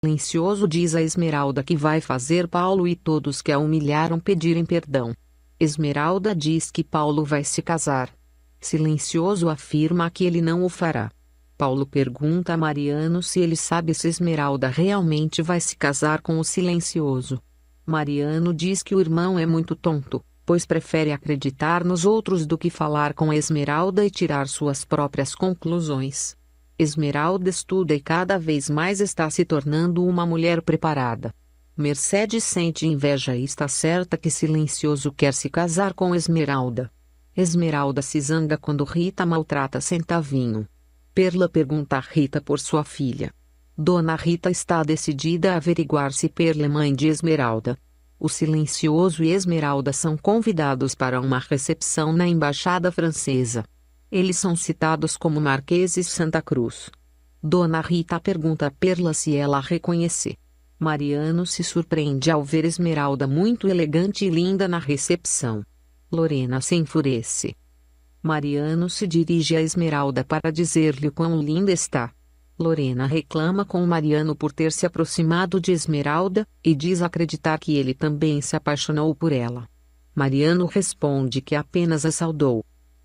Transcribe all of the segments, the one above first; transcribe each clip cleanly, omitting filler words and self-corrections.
Silencioso diz a Esmeralda que vai fazer Paulo e todos que a humilharam pedirem perdão. Esmeralda diz que Paulo vai se casar. Silencioso afirma que ele não o fará. Paulo pergunta a Mariano se ele sabe se Esmeralda realmente vai se casar com o Silencioso. Mariano diz que o irmão é muito tonto, pois prefere acreditar nos outros do que falar com Esmeralda e tirar suas próprias conclusões. Esmeralda estuda e cada vez mais está se tornando uma mulher preparada. Mercedes sente inveja e está certa que Silencioso quer se casar com Esmeralda. Esmeralda se zanga quando Rita maltrata Centavinho. Perla pergunta a Rita por sua filha. Dona Rita está decidida a averiguar se Perla é mãe de Esmeralda. O Silencioso e Esmeralda são convidados para uma recepção na Embaixada Francesa. Eles são citados como Marqueses Santa Cruz. Dona Rita pergunta a Perla se ela a reconhecer. Mariano se surpreende ao ver Esmeralda muito elegante e linda na recepção. Lorena se enfurece. Mariano se dirige a Esmeralda para dizer-lhe quão linda está. Lorena reclama com Mariano por ter se aproximado de Esmeralda, e diz acreditar que ele também se apaixonou por ela. Mariano responde que apenas a saudou.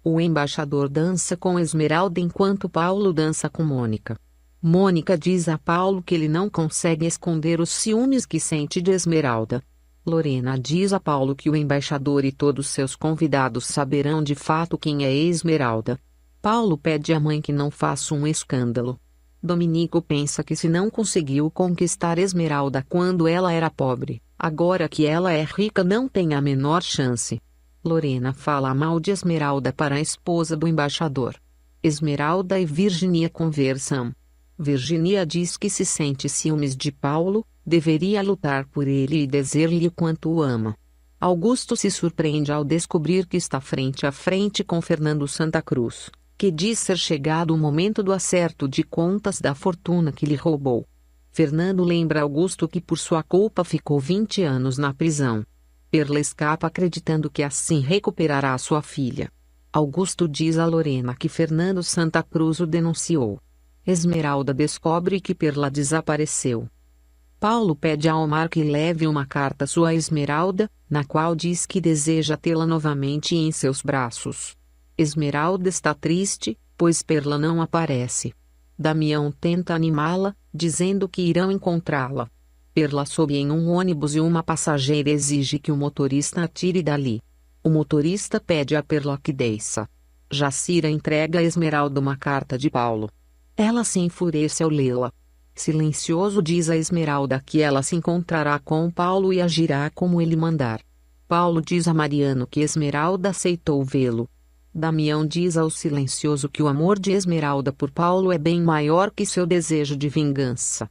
O embaixador dança com Esmeralda enquanto Paulo dança com Mônica. Mônica diz a Paulo que ele não consegue esconder os ciúmes que sente de Esmeralda. Lorena diz a Paulo que o embaixador e todos seus convidados saberão de fato quem é Esmeralda. Paulo pede à mãe que não faça um escândalo. Dominico pensa que se não conseguiu conquistar Esmeralda quando ela era pobre, agora que ela é rica não tem a menor chance. Lorena fala mal de Esmeralda para a esposa do embaixador. Esmeralda e Virginia conversam. Virginia diz que se sente ciúmes de Paulo, deveria lutar por ele e dizer-lhe quanto o ama. Augusto se surpreende ao descobrir que está frente a frente com Fernando Santa Cruz, que diz ser chegado o momento do acerto de contas da fortuna que lhe roubou. Fernando lembra Augusto que por sua culpa ficou 20 anos na prisão. Perla escapa acreditando que assim recuperará sua filha. Augusto diz a Lorena que Fernando Santa Cruz o denunciou. Esmeralda descobre que Perla desapareceu. Paulo pede a Omar que leve uma carta à sua Esmeralda, na qual diz que deseja tê-la novamente em seus braços. Esmeralda está triste, pois Perla não aparece. Damião tenta animá-la, dizendo que irão encontrá-la. Perla sobe em um ônibus e uma passageira exige que o motorista a tire dali. O motorista pede a Perla que desça. Jacira entrega a Esmeralda uma carta de Paulo. Ela se enfurece ao lê-la. Silencioso diz a Esmeralda que ela se encontrará com Paulo e agirá como ele mandar. Paulo diz a Mariano que Esmeralda aceitou vê-lo. Damião diz ao Silencioso que o amor de Esmeralda por Paulo é bem maior que seu desejo de vingança.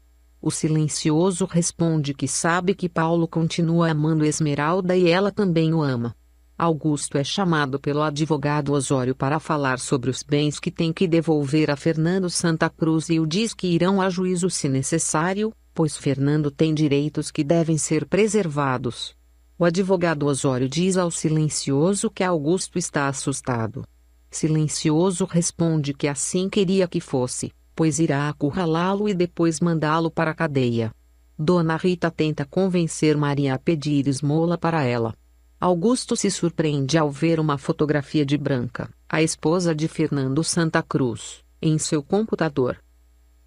O Silencioso responde que sabe que Paulo continua amando Esmeralda e ela também o ama. Augusto é chamado pelo advogado Osório para falar sobre os bens que tem que devolver a Fernando Santa Cruz e o diz que irão a juízo se necessário, pois Fernando tem direitos que devem ser preservados. O advogado Osório diz ao Silencioso que Augusto está assustado. Silencioso responde que assim queria que fosse, pois irá acurralá-lo e depois mandá-lo para a cadeia. Dona Rita tenta convencer Maria a pedir esmola para ela. Augusto se surpreende ao ver uma fotografia de Branca, a esposa de Fernando Santa Cruz, em seu computador.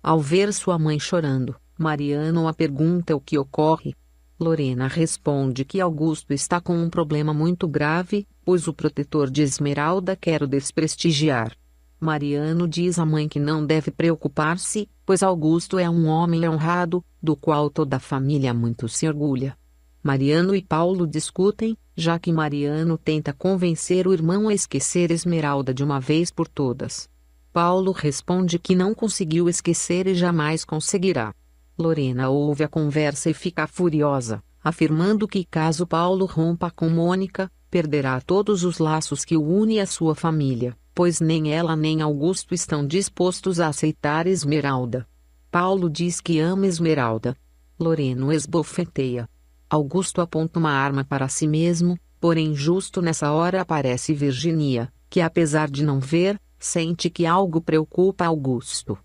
Ao ver sua mãe chorando, Mariano a pergunta o que ocorre. Lorena responde que Augusto está com um problema muito grave, pois o protetor de Esmeralda quer o desprestigiar. Mariano diz à mãe que não deve preocupar-se, pois Augusto é um homem honrado, do qual toda a família muito se orgulha. Mariano e Paulo discutem, já que Mariano tenta convencer o irmão a esquecer Esmeralda de uma vez por todas. Paulo responde que não conseguiu esquecer e jamais conseguirá. Lorena ouve a conversa e fica furiosa, afirmando que caso Paulo rompa com Mônica, perderá todos os laços que o unem à sua família, pois nem ela nem Augusto estão dispostos a aceitar Esmeralda. Paulo diz que ama Esmeralda. Lorena o esbofeteia. Augusto aponta uma arma para si mesmo, porém justo nessa hora aparece Virginia, que apesar de não ver, sente que algo preocupa Augusto.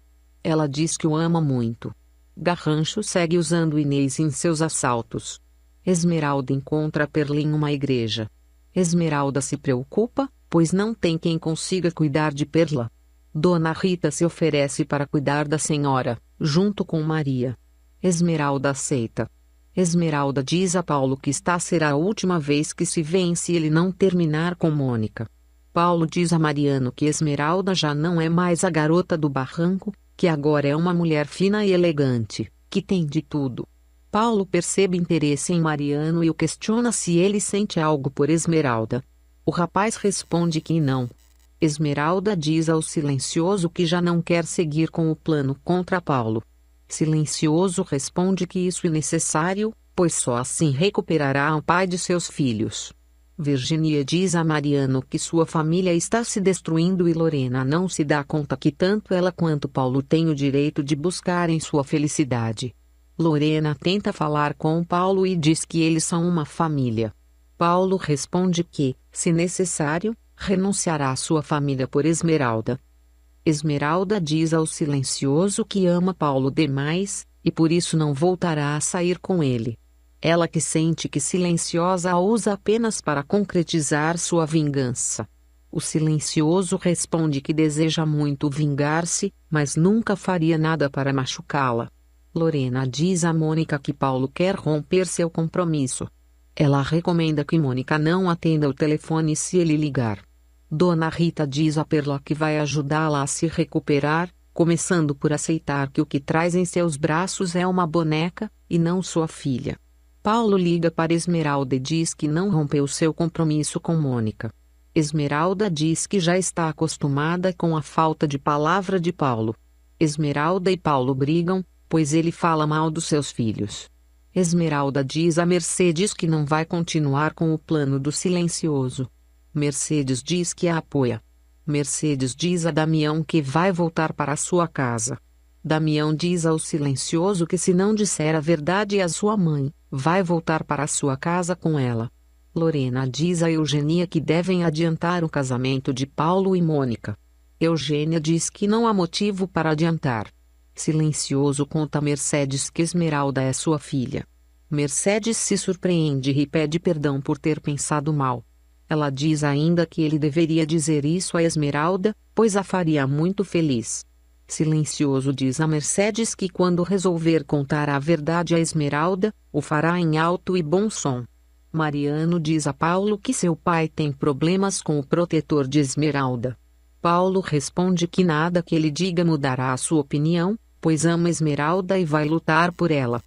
Ela diz que o ama muito. Garrancho segue usando Inês em seus assaltos. Esmeralda encontra Perla em uma igreja. Esmeralda se preocupa, pois não tem quem consiga cuidar de Perla. Dona Rita se oferece para cuidar da senhora, junto com Maria. Esmeralda aceita. Esmeralda diz a Paulo que esta será a última vez que se vêem se ele não terminar com Mônica. Paulo diz a Mariano que Esmeralda já não é mais a garota do barranco, que agora é uma mulher fina e elegante, que tem de tudo. Paulo percebe interesse em Mariano e o questiona se ele sente algo por Esmeralda. O rapaz responde que não. Esmeralda diz ao Silencioso que já não quer seguir com o plano contra Paulo. Silencioso responde que isso é necessário, pois só assim recuperará o pai de seus filhos. Virginia diz a Mariano que sua família está se destruindo e Lorena não se dá conta que tanto ela quanto Paulo têm o direito de buscarem sua felicidade. Lorena tenta falar com Paulo e diz que eles são uma família. Paulo responde que, se necessário, renunciará à sua família por Esmeralda. Esmeralda diz ao Silencioso que ama Paulo demais, e por isso não voltará a sair com ele. Ela que sente que Silenciosa a usa apenas para concretizar sua vingança. O Silencioso responde que deseja muito vingar-se, mas nunca faria nada para machucá-la. Lorena diz a Mônica que Paulo quer romper seu compromisso. Ela recomenda que Mônica não atenda o telefone se ele ligar. Dona Rita diz a Perla que vai ajudá-la a se recuperar, começando por aceitar que o que traz em seus braços é uma boneca, e não sua filha. Paulo liga para Esmeralda e diz que não rompeu seu compromisso com Mônica. Esmeralda diz que já está acostumada com a falta de palavra de Paulo. Esmeralda e Paulo brigam, pois ele fala mal dos seus filhos. Esmeralda diz a Mercedes que não vai continuar com o plano do Silencioso. Mercedes diz que a apoia. Mercedes diz a Damião que vai voltar para sua casa. Damião diz ao Silencioso que se não disser a verdade à sua mãe, vai voltar para sua casa com ela. Lorena diz a Eugênia que devem adiantar o casamento de Paulo e Mônica. Eugênia diz que não há motivo para adiantar. Silencioso conta a Mercedes que Esmeralda é sua filha. Mercedes se surpreende e pede perdão por ter pensado mal. Ela diz ainda que ele deveria dizer isso a Esmeralda, pois a faria muito feliz. Silencioso diz a Mercedes que quando resolver contar a verdade a Esmeralda, o fará em alto e bom som. Mariano diz a Paulo que seu pai tem problemas com o protetor de Esmeralda. Paulo responde que nada que ele diga mudará a sua opinião, pois ama Esmeralda e vai lutar por ela.